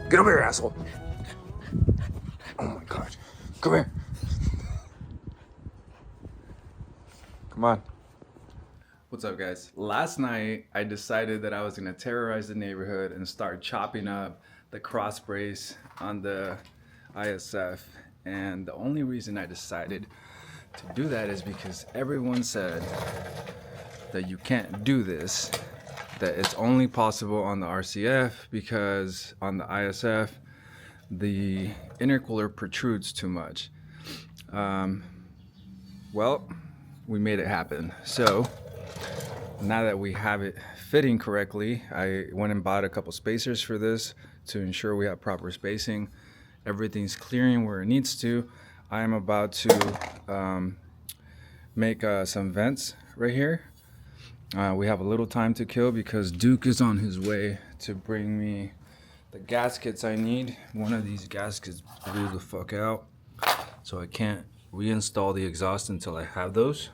Get over here, asshole. Oh my god. Come here. Come on. What's up, guys? Last night, I decided that I was gonna terrorize the neighborhood and start chopping up the cross brace on the ISF. And the only reason I decided to do that is because everyone said that you can't do this, that it's only possible on the RCF because on the ISF, the intercooler protrudes too much. Well, we made it happen. So now that we have it fitting correctly, I went and bought a couple spacers for this to ensure we have proper spacing. Everything's clearing where it needs to. I am about to make some vents right here. We have a little time to kill because Duke is on his way to bring me the gaskets I need. One of these gaskets blew the fuck out, so I can't reinstall the exhaust until I have those.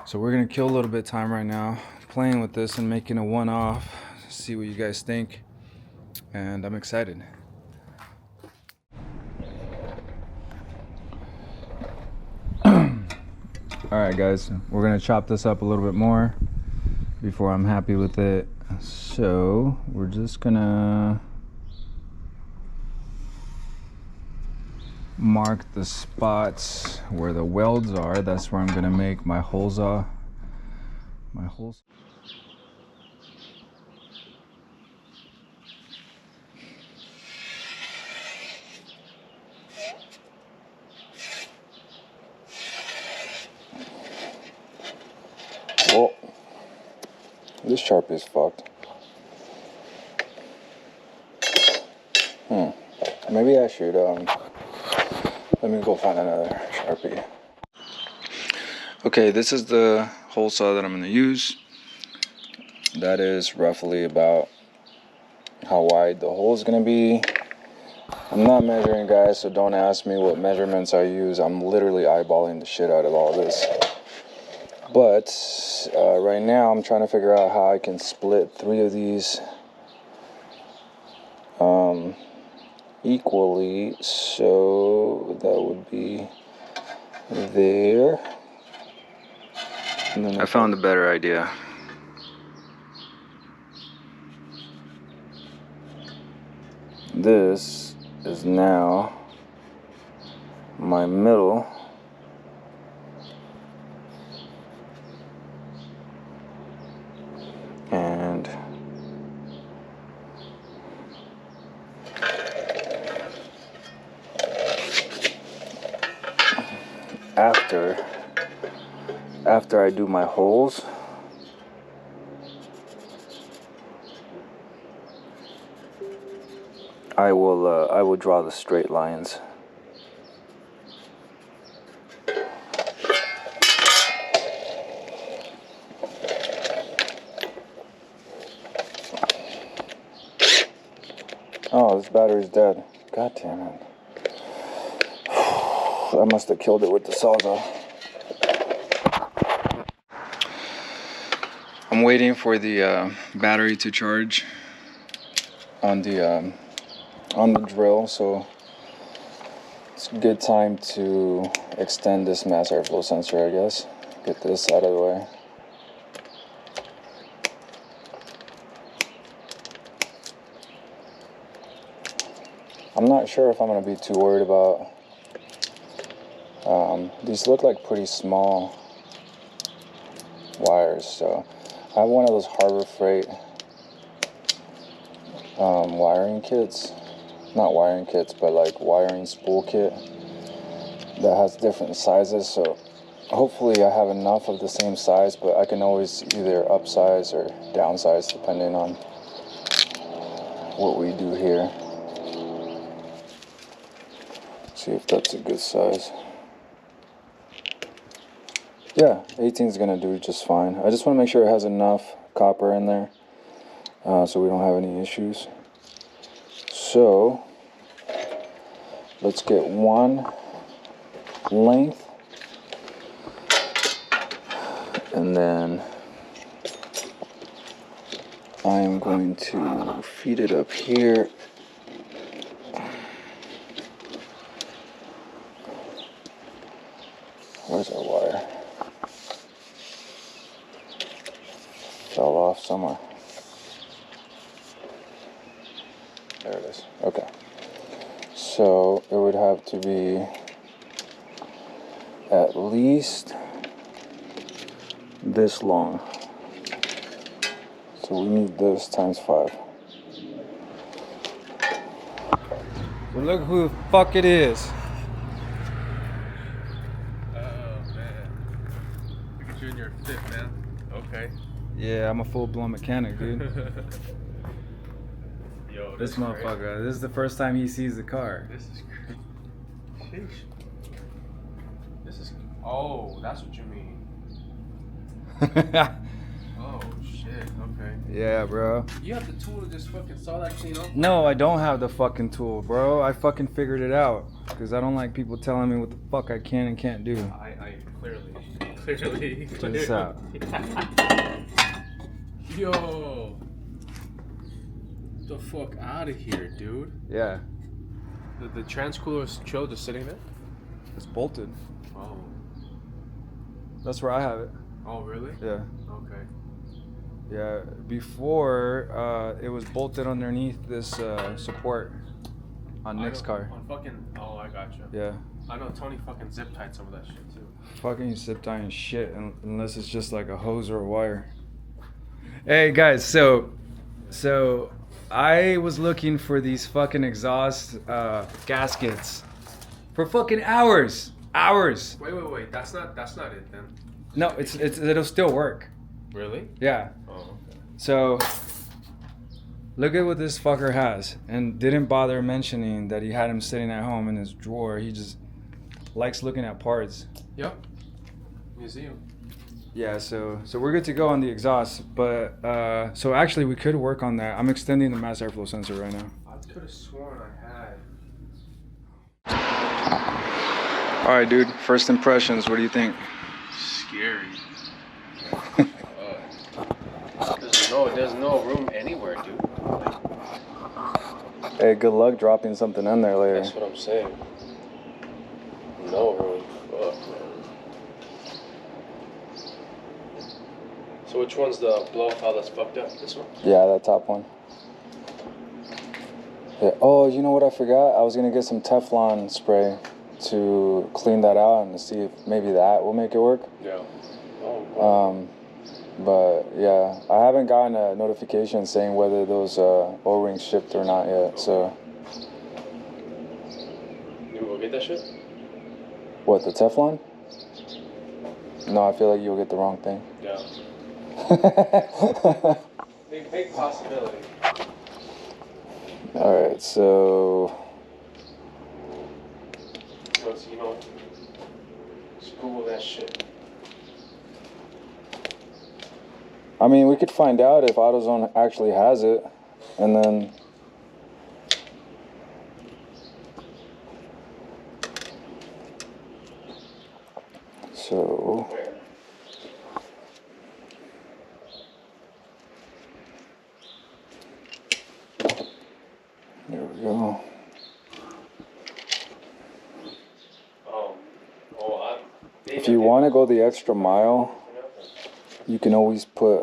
So we're gonna kill a little bit of time right now playing with this and making a one-off, see what you guys think, and I'm excited. Alright guys, we're gonna chop this up a little bit more before I'm happy with it. So we're just gonna mark the spots where the welds are. That's where I'm gonna make my holes off. Well, this Sharpie is fucked. Maybe I should let me go find another Sharpie. Okay, this is the hole saw that I'm going to use. That is roughly about how wide the hole is going to be. I'm not measuring, guys, so don't ask me what measurements I use. I'm literally eyeballing the shit out of all this. But right now I'm trying to figure out how I can split 3 of these equally, so that would be there. And then I found a better idea. This is now my middle. And after I do my holes, I will draw the straight lines. Oh, this battery's dead. God damn it. I must have killed it with the Sawzall. I'm waiting for the battery to charge on the drill, so it's a good time to extend this mass airflow sensor, I guess. Get this out of the way. I'm not sure if I'm going to be too worried about these. Look like pretty small wires, so I have one of those Harbor Freight wiring kits. Not wiring kits, but like wiring spool kit that has different sizes, so hopefully I have enough of the same size, but I can always either upsize or downsize depending on what we do here. See if that's a good size. Yeah, 18 is gonna do just fine. I just want to make sure it has enough copper in there so we don't have any issues. So let's get one length, and then I am going to feed it up here Where's our wire? Fell off somewhere. There it is. Okay. So it would have to be at least this long. So we need this times 5. So look who the fuck it is. Oh man. Look at you in your fit, man. Okay. Yeah, I'm a full-blown mechanic, dude. Yo, This motherfucker, crazy. this is the first time he sees the car. This is crazy. Sheesh. This is. Oh, that's what you mean. Oh shit. Okay. Yeah, bro. You have the tool to just fucking saw that clean off? No, I don't have the fucking tool, bro. I fucking figured it out. Because I don't like people telling me what the fuck I can and can't do. I clearly. Check this out. Yo. Get the fuck out of here, dude. Yeah, The transcooler is chill just sitting there? it's bolted. Oh. That's where I have it. Oh, really? Yeah. Okay. Yeah, before it was bolted underneath this support on Nick's car. On fucking. Oh, I gotcha. Yeah. I know Tony fucking zip tied some of that shit too. Fucking zip tying shit unless it's just like a hose or a wire. Hey guys, so I was looking for these fucking exhaust gaskets for fucking hours. Wait. That's not it then. No, it'll still work. Really? Yeah. Oh, okay. So look at what this fucker has, and didn't bother mentioning that he had him sitting at home in his drawer. He just likes looking at parts. Yep. Museum. Yeah, so we're good to go on the exhaust, but so actually we could work on that. I'm extending the mass airflow sensor right now. I could have sworn I had. All right, dude. First impressions. What do you think? Scary. There's no room anywhere, dude. Hey, good luck dropping something in there later. That's what I'm saying. No room. Fuck, man. So which one's the blow file that's fucked up? This one? Yeah, that top one. Yeah. Oh, you know what I forgot? I was gonna get some Teflon spray to clean that out and to see if maybe that will make it work. Yeah. Oh, wow. But yeah, I haven't gotten a notification saying whether those O-rings shipped or not yet. So. You go get that shit? What, the Teflon? No, I feel like you'll get the wrong thing. Yeah. Big possibility. All right, so. Let's, just Google that shit. I mean, we could find out if AutoZone actually has it, and then. So. There we go. If you want to go the extra mile, you can always put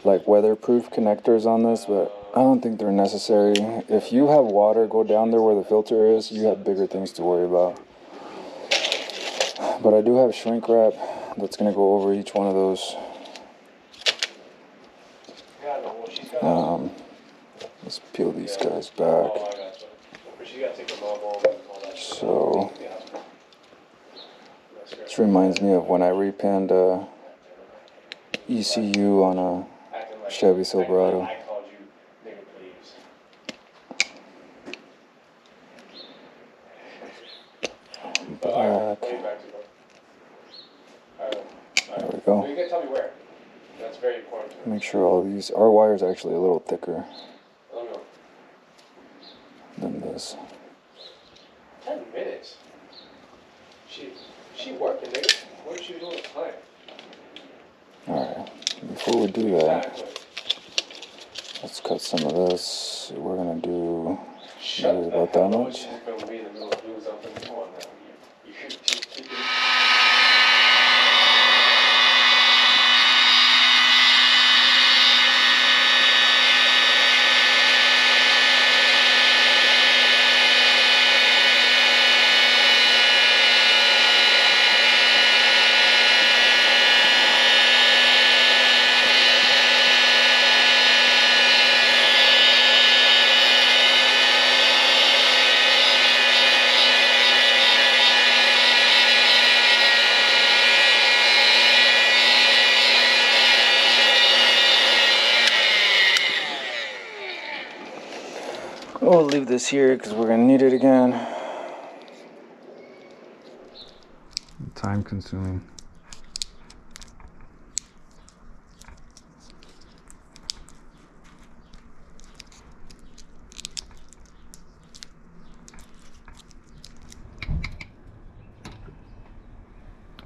like weatherproof connectors on this, but I don't think they're necessary. If you have water go down there where the filter is, you have bigger things to worry about. But I do have shrink wrap that's going to go over each one of those. Let's peel these guys back. So this reminds me of when I repinned ECU on a Chevy Silverado. Back. There we go. You can tell me where. That's very important. Make sure all these, our wire's actually a little thicker than this. 10 minutes? She working, nigga. What is she doing with time? Alright, before we do that, let's cut some of this. We're gonna do maybe about that much. We'll leave this here because we're gonna need it again. Time consuming.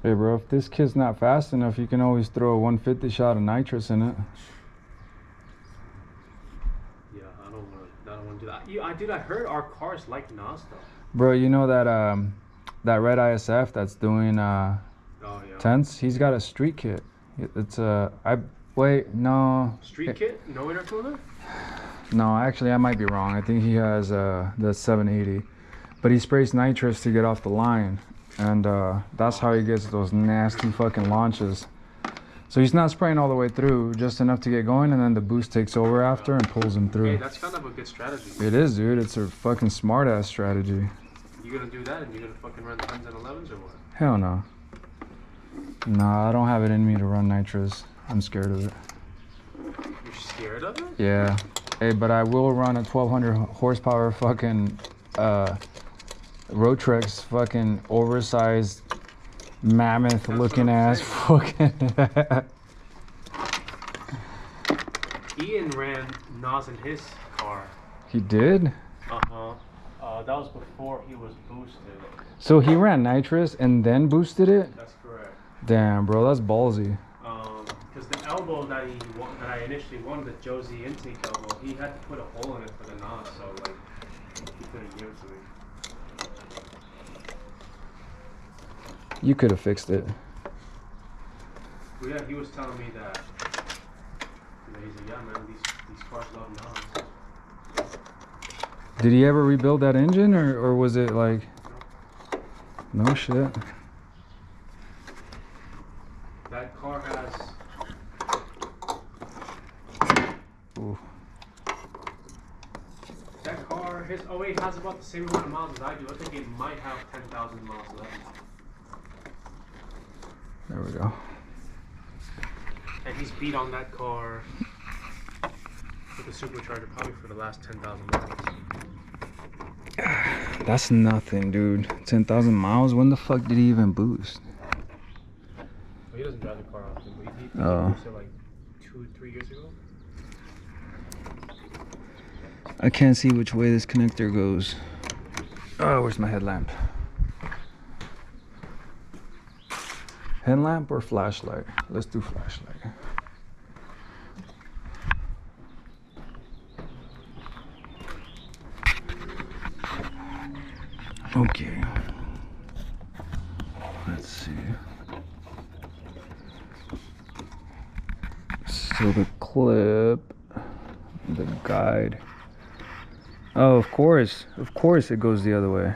Hey bro, if this kit's not fast enough, you can always throw a 150 shot of nitrous in it. Yeah, I don't want to do that. Dude, I heard our cars like NOS though. Bro, you know that that red ISF that's doing Oh yeah. tents? He's got a street kit. It's no. Street kit? No intercooler? No, actually I might be wrong. I think he has the 780. But he sprays nitrous to get off the line. And that's how he gets those nasty fucking launches. So he's not spraying all the way through, just enough to get going, and then the boost takes over after and pulls him through. Hey, that's kind of a good strategy. It is, dude. It's a fucking smart ass strategy. You gonna do that and you're gonna fucking run 10s and 11s or what? Hell no. Nah, I don't have it in me to run nitrous. I'm scared of it. You're scared of it? Yeah. Hey, but I will run a 1200 horsepower fucking Rotrex fucking oversized mammoth looking ass fucking. Ian ran NOS in his car. He did? Uh-huh. That was before he was boosted. So he ran nitrous and then boosted it? That's correct. Damn, bro, that's ballsy. Because the elbow that I initially wanted, the Josie intake elbow, he had to put a hole in it for the NOS, so like he couldn't give it to me. You could have fixed it. Well, yeah, he was telling me that. He's like, yeah, man, these cars love NOS. Did he ever rebuild that engine, or was it like? No shit. That car has. Ooh. That car, his 08 has about the same amount of miles as I do. I think it might have 10,000 miles left. There we go. And he's beat on that car with a supercharger probably for the last 10,000 miles. That's nothing, dude. 10,000 miles? When the fuck did he even boost? Well, he doesn't drive the car often, but he boosted like 2-3 years ago. I can't see which way this connector goes. Oh, where's my headlamp? Headlamp or flashlight? Let's do flashlight. Okay. Let's see. So the clip, the guide. Oh, of course it goes the other way.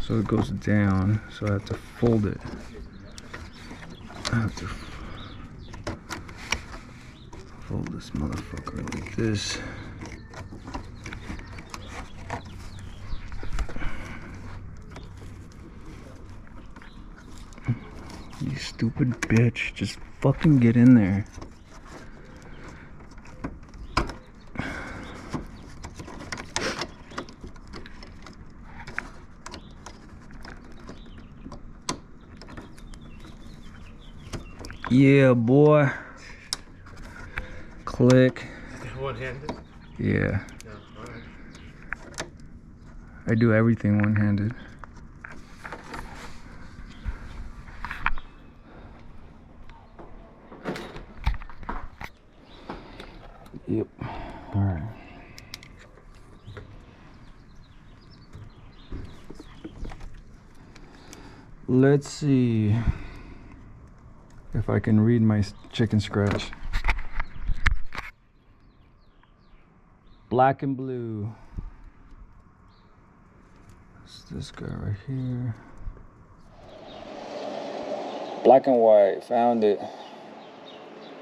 So it goes down, so I have to fold it. I have to fold this motherfucker like this. You stupid bitch, just fucking get in there. Yeah, boy. Click. One-handed? Yeah. Yeah, alright. I do everything one-handed. Yep. Alright. Let's see if I can read my chicken scratch. Black and blue. It's this guy right here. Black and white. Found it.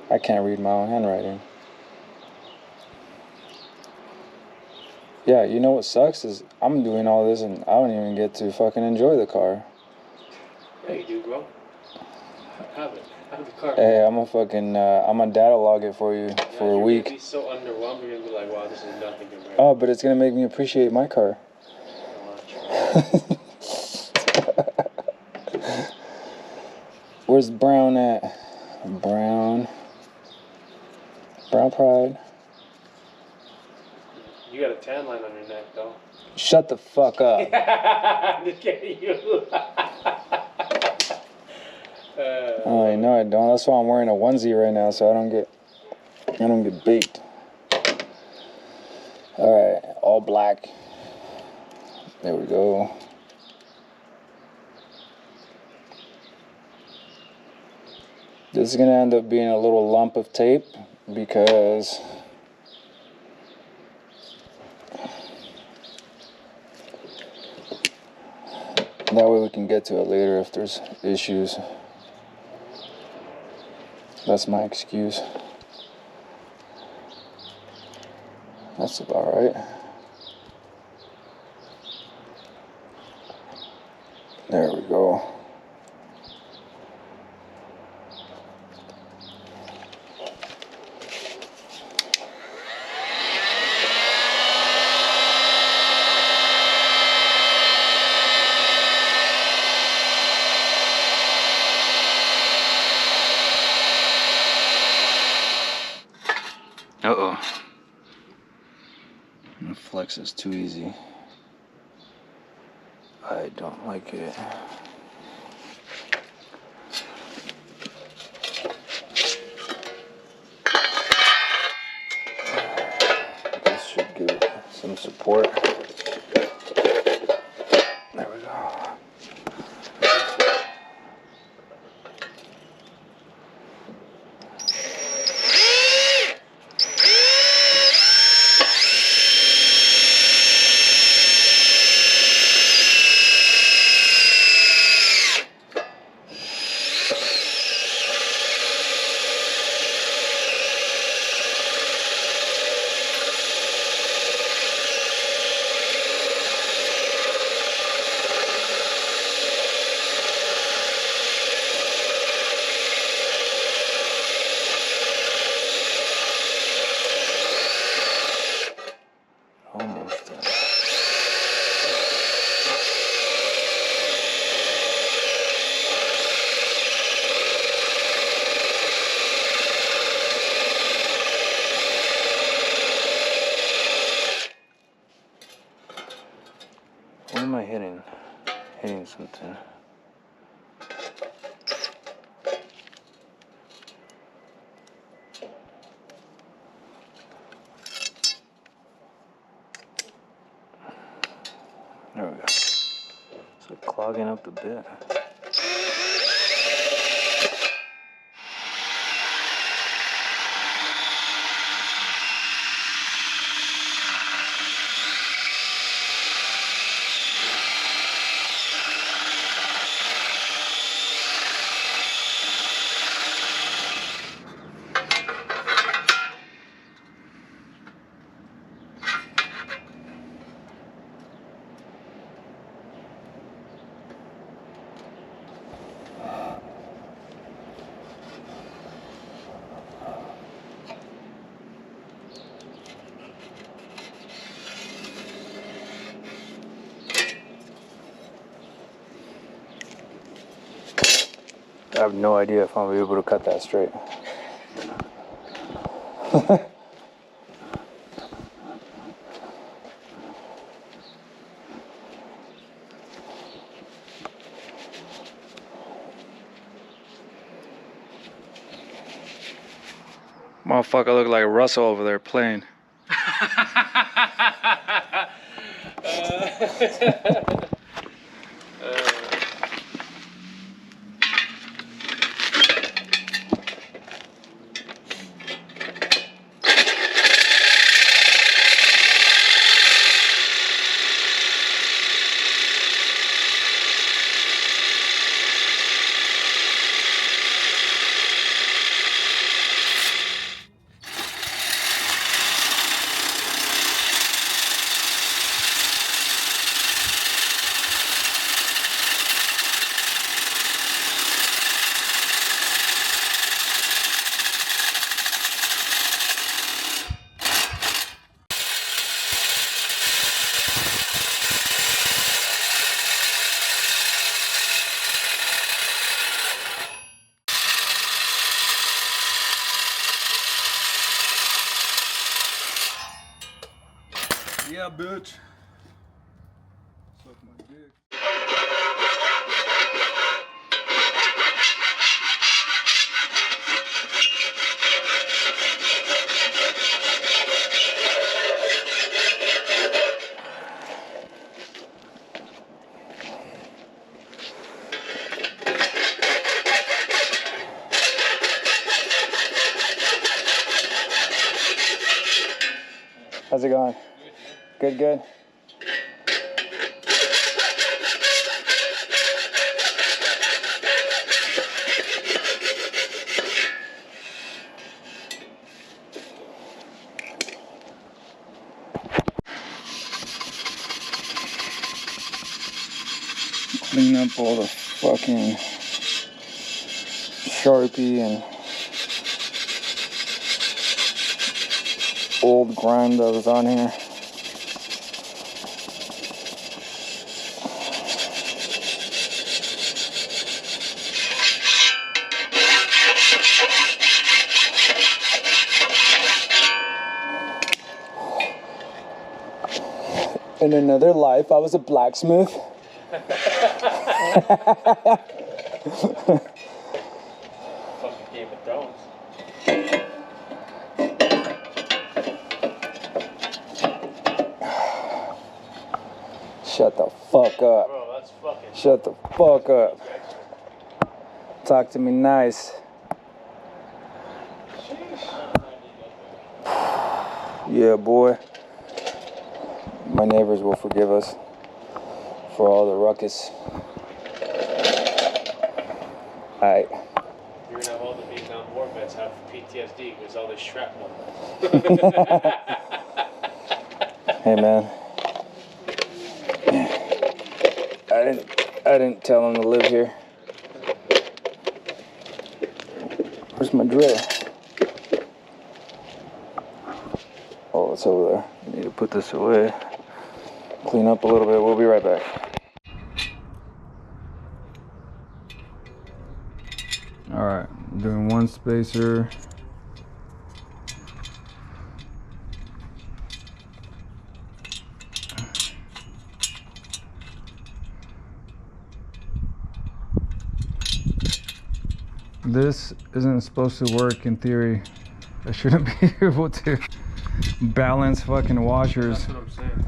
I can't read my own handwriting. Yeah, you know what sucks is I'm doing all this and I don't even get to fucking enjoy the car. Yeah, you do, bro. Have it. Have the car. Hey, I'm gonna data log it for you for a week. You're gonna be so underwhelmed. You're gonna be like, wow, this is nothing compared. Oh, but it's gonna make me appreciate my car. Where's Brown at? Brown Pride. You got a tan line on your neck, though. Shut the fuck up. I'm just kidding you. Oh, no, I don't. That's why I'm wearing a onesie right now, so I don't get baked. All right, all black. There we go. This is gonna end up being a little lump of tape because that way we can get to it later if there's issues. That's my excuse. That's about right. There we go. Uh-oh. The flex is too easy. I don't like it. This should give it some support. There we go. Almost done. What am I hitting? Hitting something. There we go. So clogging up a bit. I have no idea if I'll be able to cut that straight. Motherfucker look like Russell over there playing. Yeah, bitch. Suck my dick. How's it going? Good, good. Clean up all the fucking Sharpie and old grime that was on here. In another life, I was a blacksmith. Fucking Game of Thrones. Shut the fuck up. Bro, that's fucking. Shut the fuck up. Talk to me nice. Yeah, boy. My neighbors will forgive us for all the ruckus. Alright. You're gonna have all the Vietnam War vets have PTSD because all this shrapnel. Hey, man. I didn't tell them to live here. Where's my drill? Oh, it's over there. I need to put this away. Clean up a little bit. We'll be right back. All right, I'm doing one spacer. This isn't supposed to work in theory. I shouldn't be able to balance fucking washers. That's what I'm saying.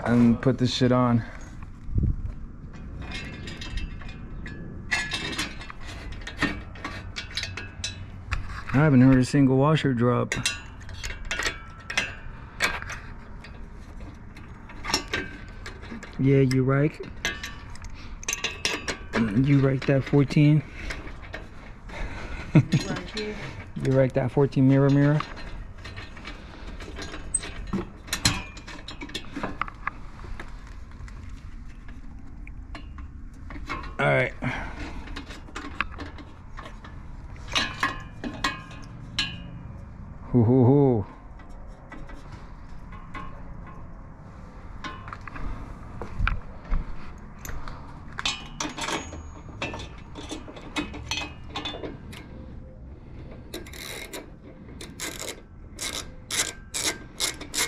And put this shit on. I haven't heard a single washer drop. Yeah, you right. You right that 14. You right that 14 mirror. All right. Hoo hoo hoo.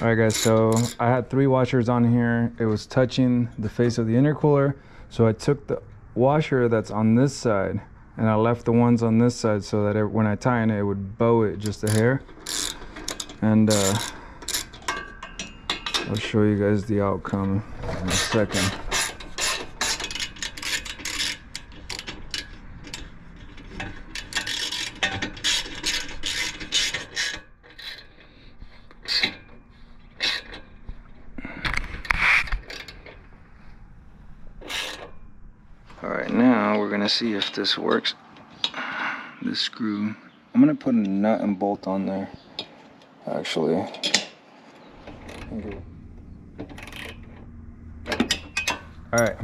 Alright guys, so I had 3 washers on here. It was touching the face of the intercooler, so I took the washer that's on this side and I left the ones on this side so that when I tighten it, it would bow it just a hair. And I'll show you guys the outcome in a second. Alright, now we're gonna see if this works. This screw, I'm gonna put a nut and bolt on there, actually. Alright,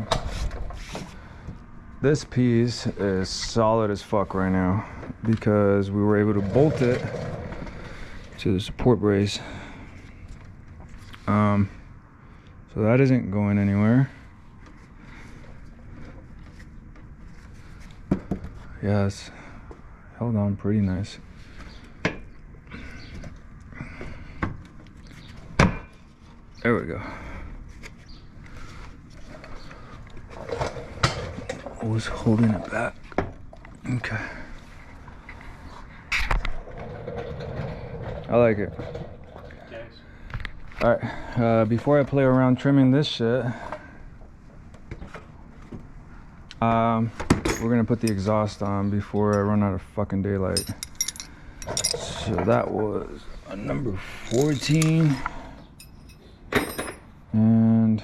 this piece is solid as fuck right now because we were able to bolt it to the support brace. So that isn't going anywhere. Yeah, it's held on pretty nice. There we go. Was holding it back. Okay. I like it. All right. Before I play around trimming this shit, we're gonna put the exhaust on before I run out of fucking daylight. So that was a number 14, and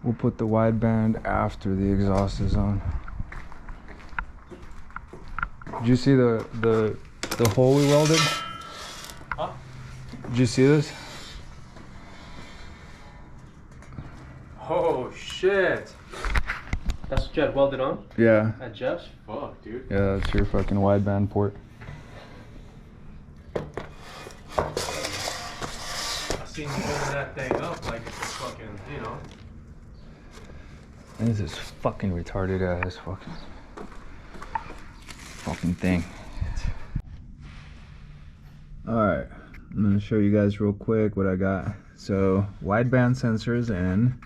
we'll put the wideband after the exhaust is on. Did you see the hole we welded? Huh? Did you see this? Oh shit! That's what you had welded on? Yeah. At Jeff's? Fuck, dude. Yeah, that's your fucking wideband port. I seen you holding that thing up like it's a fucking, you know. This is fucking retarded ass fucking thing. Alright, I'm gonna show you guys real quick what I got. So, wideband sensors in.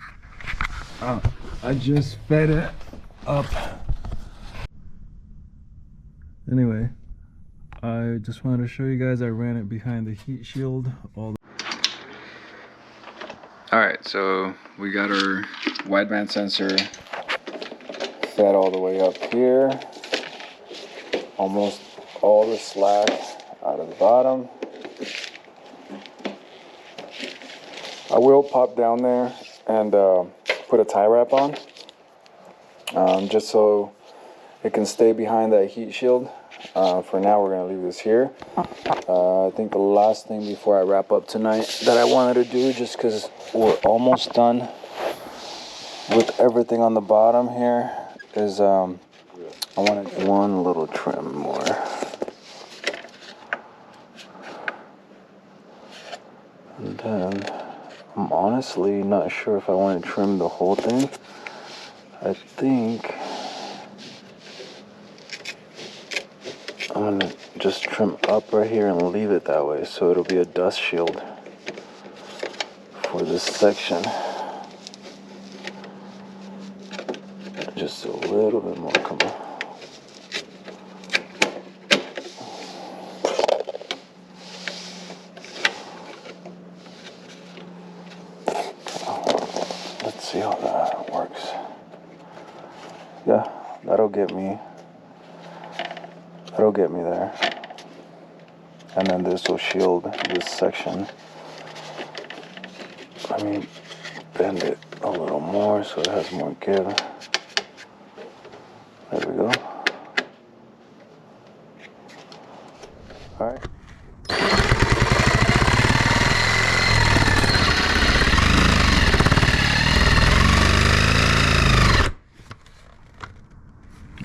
I just fed it up. Anyway, I just wanted to show you guys I ran it behind the heat shield. Alright, so we got our wideband sensor fed all the way up here. Almost all the slack out of the bottom. I will pop down there and put a tie wrap on, just so it can stay behind that heat shield. For now, we're gonna leave this here. I think the last thing before I wrap up tonight that I wanted to do, just because we're almost done with everything on the bottom here, is I wanted one little trim more. And then I'm honestly not sure if I want to trim the whole thing. I think I'm gonna just trim up right here and leave it that way, so it'll be a dust shield for this section. Just a little bit more, come on. Let's see how that works. Yeah, that'll get me there. And then this will shield this section. Let me bend it a little more so it has more give. There we go. All right.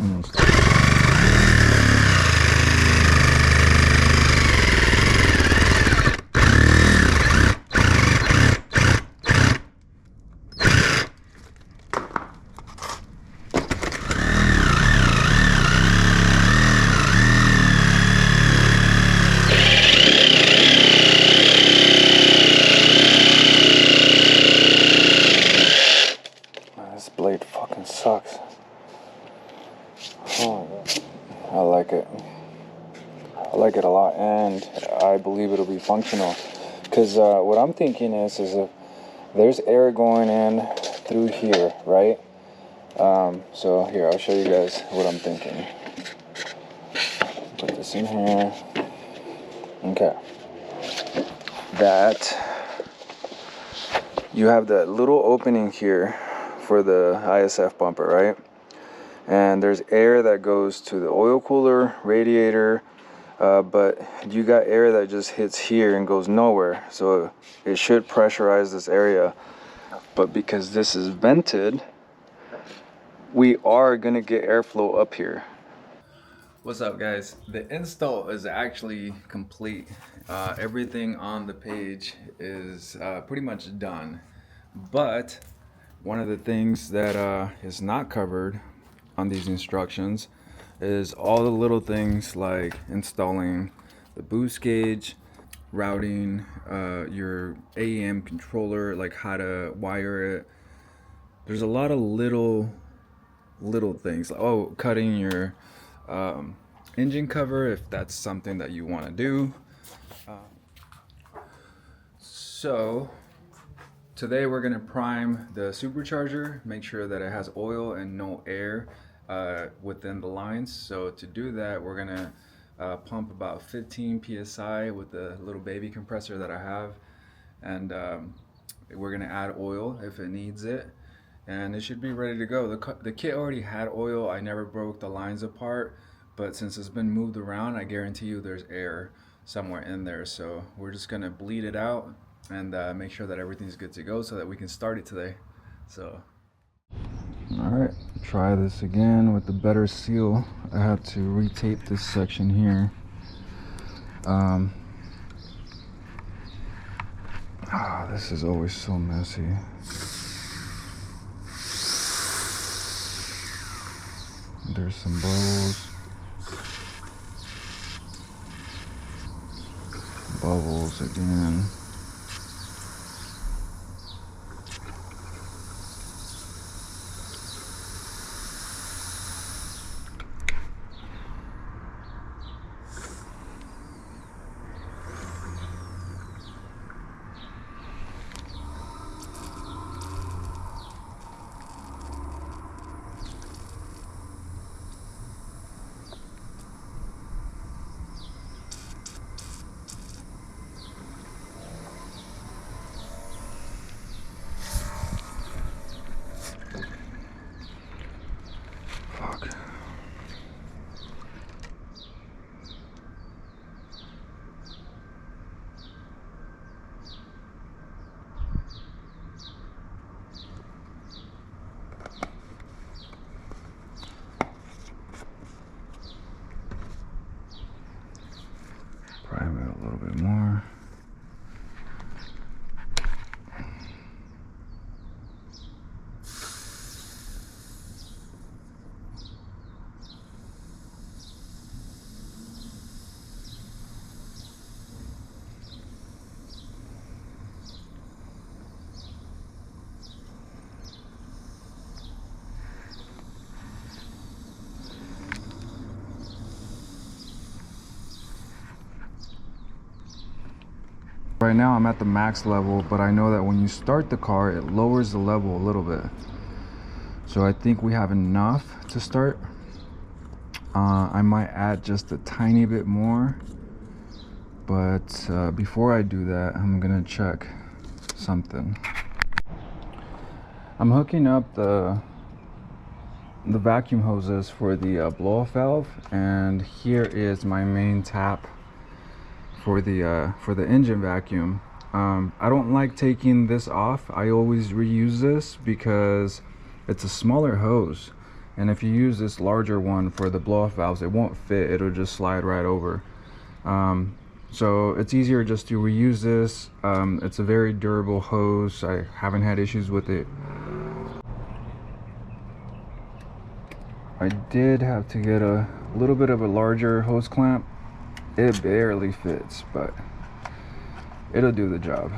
Almost. This blade fucking sucks. Oh, I like it. I like it a lot, and I believe it'll be functional. Because what I'm thinking is if there's air going in through here, right? So here, I'll show you guys what I'm thinking. Put this in here. Okay. That you have that little opening here for the ISF bumper, right? And there's air that goes to the oil cooler, radiator, but you got air that just hits here and goes nowhere. So it should pressurize this area. But because this is vented, we are gonna get airflow up here. What's up, guys? The install is actually complete. Everything on the page is pretty much done. But one of the things that is not covered on these instructions is all the little things like installing the boost gauge, routing, your AEM controller, like how to wire it. There's a lot of little things. Oh, cutting your engine cover if that's something that you want to do. So today we're going to prime the supercharger, make sure that it has oil and no air within the lines. So to do that, we're going to pump about 15 psi with the little baby compressor that I have, and we're going to add oil if it needs it, and it should be ready to go. The kit already had oil. I never broke the lines apart, but since it's been moved around, I guarantee you there's air somewhere in there. So we're just going to bleed it out and make sure that everything's good to go so that we can start it today. So all right, try this again with the better seal. I had to retape this section here. This is always so messy. There's some bubbles again. Prime it a little bit more. Right now I'm at the max level, but I know that when you start the car, it lowers the level a little bit. So I think we have enough to start. I might add just a tiny bit more, but before I do that, I'm gonna check something. I'm hooking up the vacuum hoses for the blow-off valve, and here is my main tap for the engine vacuum. I don't like taking this off. I always reuse this because it's a smaller hose, and if you use this larger one for the blow-off valves, it won't fit. It'll just slide right over. So it's easier just to reuse this. It's a very durable hose. I haven't had issues with it. I did have to get a little bit of a larger hose clamp. It barely fits, but it'll do the job.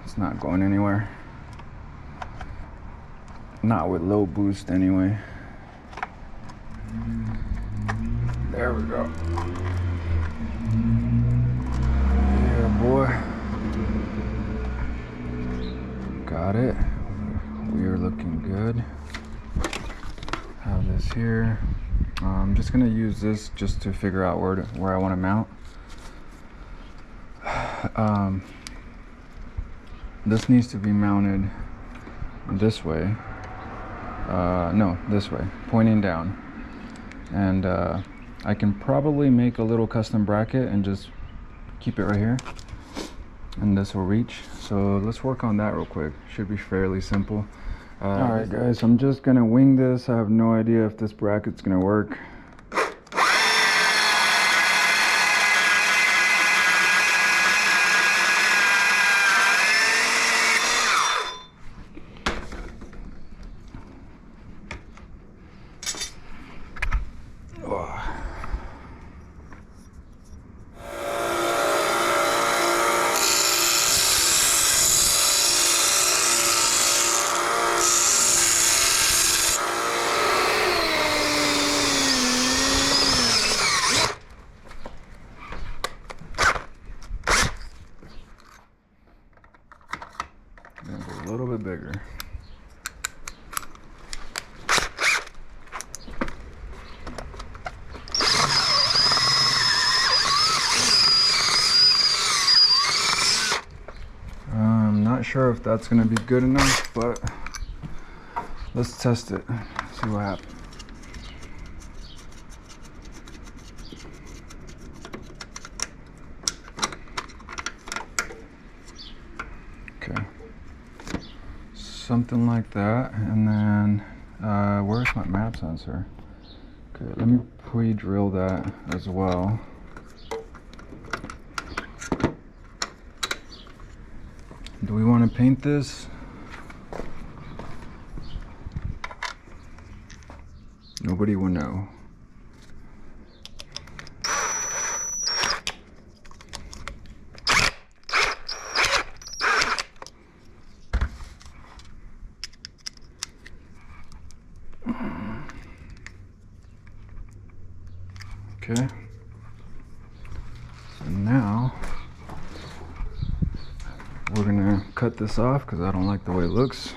It's not going anywhere. Not with low boost anyway. There we go. Yeah, boy. Got it. We are looking good. Have this here. I'm just gonna use this just to figure out where I want to mount. This needs to be mounted this way. No, this way, pointing down. And I can probably make a little custom bracket and just keep it right here, and this will reach. So let's work on that real quick. Should be fairly simple. All right, guys, I'm just gonna wing this. I have no idea if this bracket's gonna work. little bit bigger. I'm not sure if that's going to be good enough, but let's test it, see what happens. Okay, something like that. And then where's my map sensor? Okay, let me pre-drill that as well. Do we want to paint this? Nobody will know. Okay. So now we're gonna cut this off because I don't like the way it looks.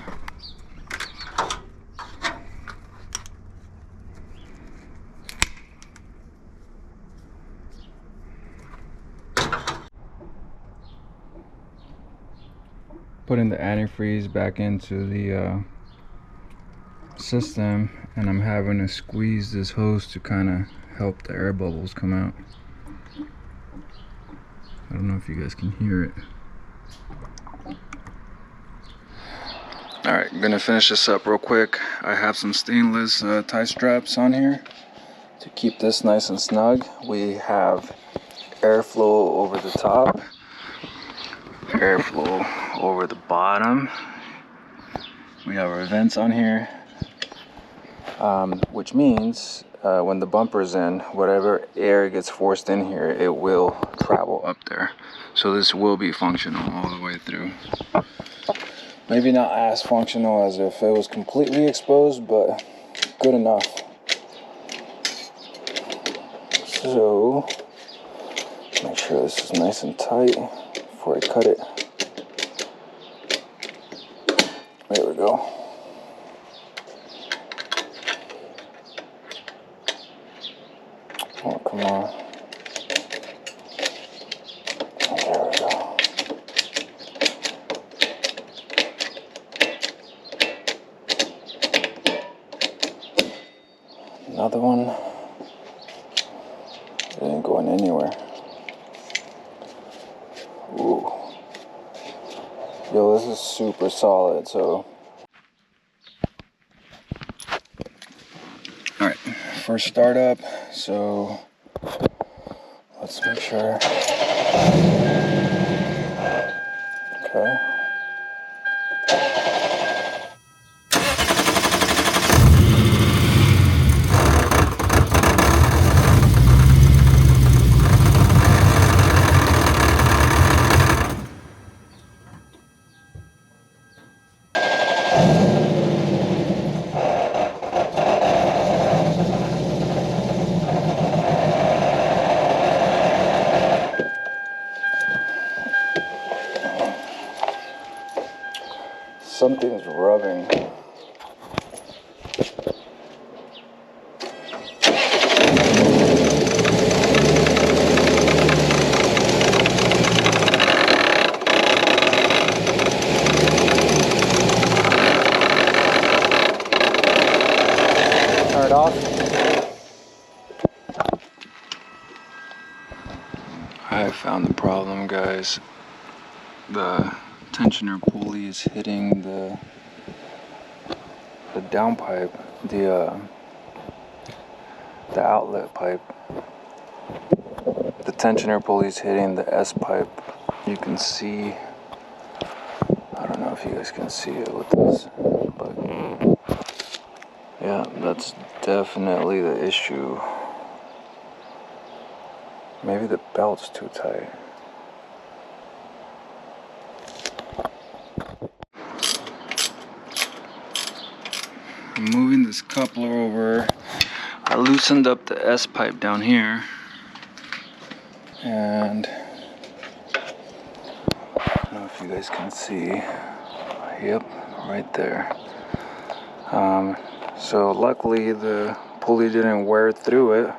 Putting the antifreeze back into the system, and I'm having to squeeze this hose to kind of help the air bubbles come out. I don't know if you guys can hear it. Alright, I'm gonna finish this up real quick. I have some stainless tie straps on here to keep this nice and snug. We have airflow over the top, airflow over the bottom. We have our vents on here, which means when the bumper's in, whatever air gets forced in here, it will travel up there. So this will be functional all the way through. Maybe not as functional as if it was completely exposed, but good enough. So make sure this is nice and tight before I cut it. There we go. Oh, come on. There we go. Another one. It ain't going anywhere. Ooh. Yo, this is super solid, so. Alright, first startup, so let's make sure. Okay. Something's rubbing. Turn it off. I found the problem, guys. The tensioner pulley is hitting the downpipe, the outlet pipe. The tensioner pulley is hitting the S pipe. You can see, I don't know if you guys can see it with this, but yeah, that's definitely the issue. Maybe the belt's too tight. I'm moving this coupler over. I loosened up the S pipe down here, and I don't know if you guys can see. I Yep, right there. So luckily the pulley didn't wear through it.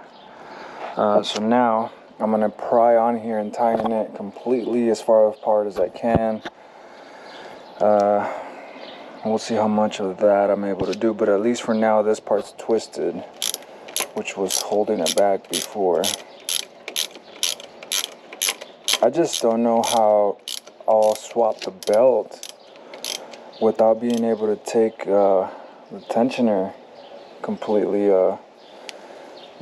So now I'm gonna pry on here and tighten it completely as far apart as I can. We'll see how much of that I'm able to do, but at least for now this part's twisted, which was holding it back before. I just don't know how I'll swap the belt without being able to take the tensioner completely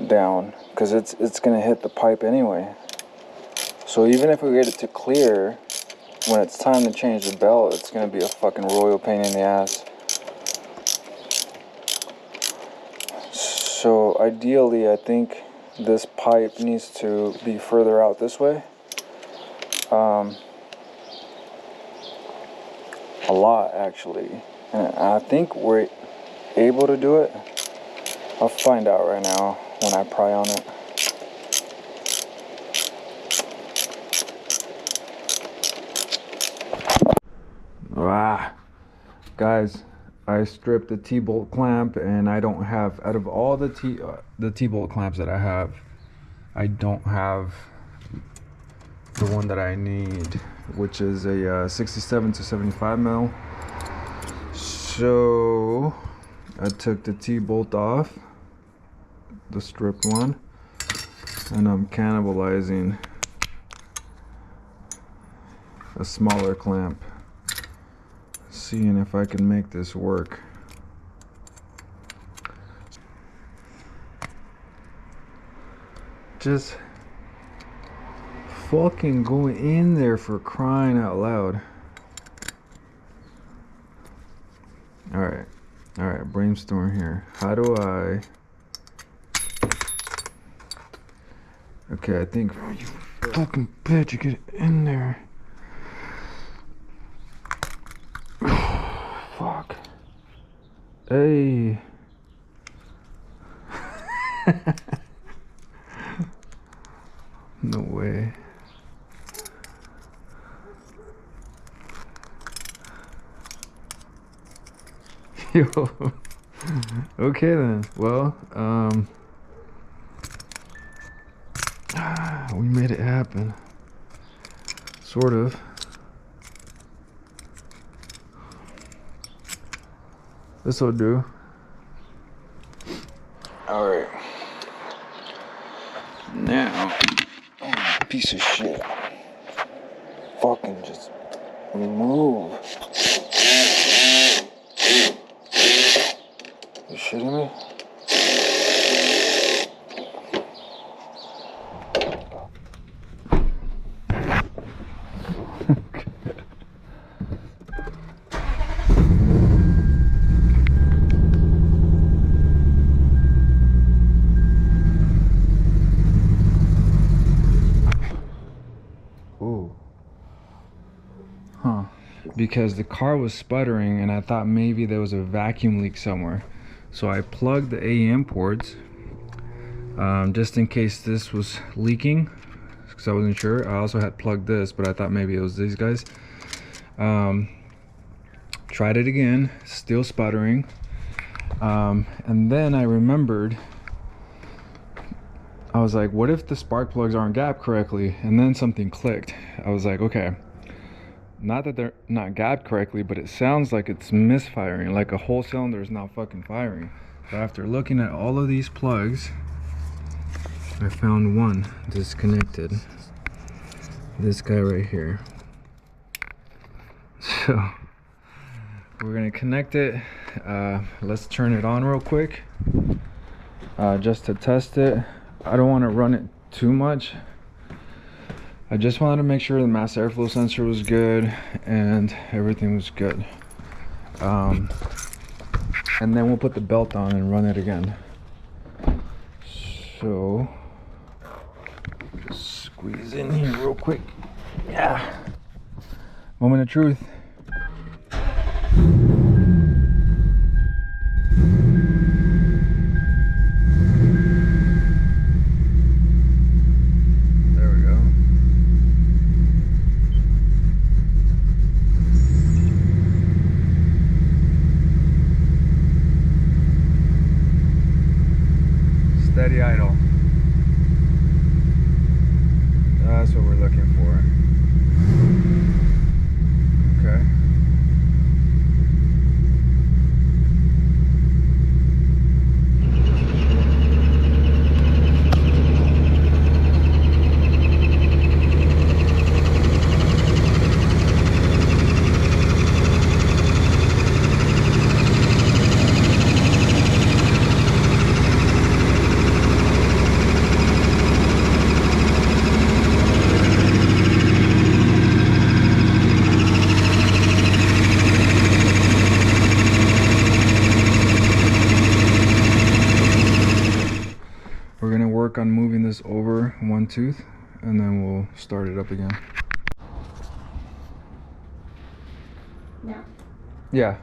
down, because it's gonna hit the pipe anyway. So even if we get it to clear, when it's time to change the belt, it's gonna be a fucking royal pain in the ass. So ideally, I think this pipe needs to be further out this way. A lot, actually. And I think we're able to do it. I'll find out right now when I pry on it. Guys, I stripped the T-bolt clamp, and I don't have, out of all the T-bolt clamps that I have, I don't have the one that I need, which is a 67 to 75 mil. So I took the T-bolt off, the stripped one, and I'm cannibalizing a smaller clamp, seeing if I can make this work. Just fucking go in there, for crying out loud. Alright, brainstorm here. How do I... Okay, I think... Oh, you fucking bitch, you get in there. Fuck. Hey. No way. Yo. Okay then. Well, we made it happen. Sort of. This'll do. Alright. Now, piece of shit. Fucking just move. You shitting me? Because the car was sputtering and I thought maybe there was a vacuum leak somewhere. So I plugged the AM ports just in case this was leaking, because I wasn't sure. I also had plugged this, but I thought maybe it was these guys. Tried it again, still sputtering. And then I remembered, I was like, what if the spark plugs aren't gapped correctly? And then something clicked. I was like, okay, not that they're not gapped correctly, but it sounds like it's misfiring, like a whole cylinder is not fucking firing. So after looking at all of these plugs, I found one disconnected. This guy right here. So we're gonna connect it. Let's turn it on real quick, just to test it. I don't want to run it too much. I just wanted to make sure the mass airflow sensor was good and everything was good. And then we'll put the belt on and run it again. So, squeeze in here real quick. Yeah. Moment of truth. steady idle. That's what we're looking for. Okay. We're gonna work on moving this over one tooth and then we'll start it up again. No. Yeah.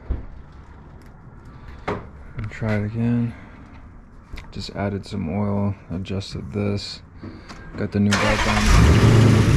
And try it again. Just added some oil, adjusted this. Got the new Wideband.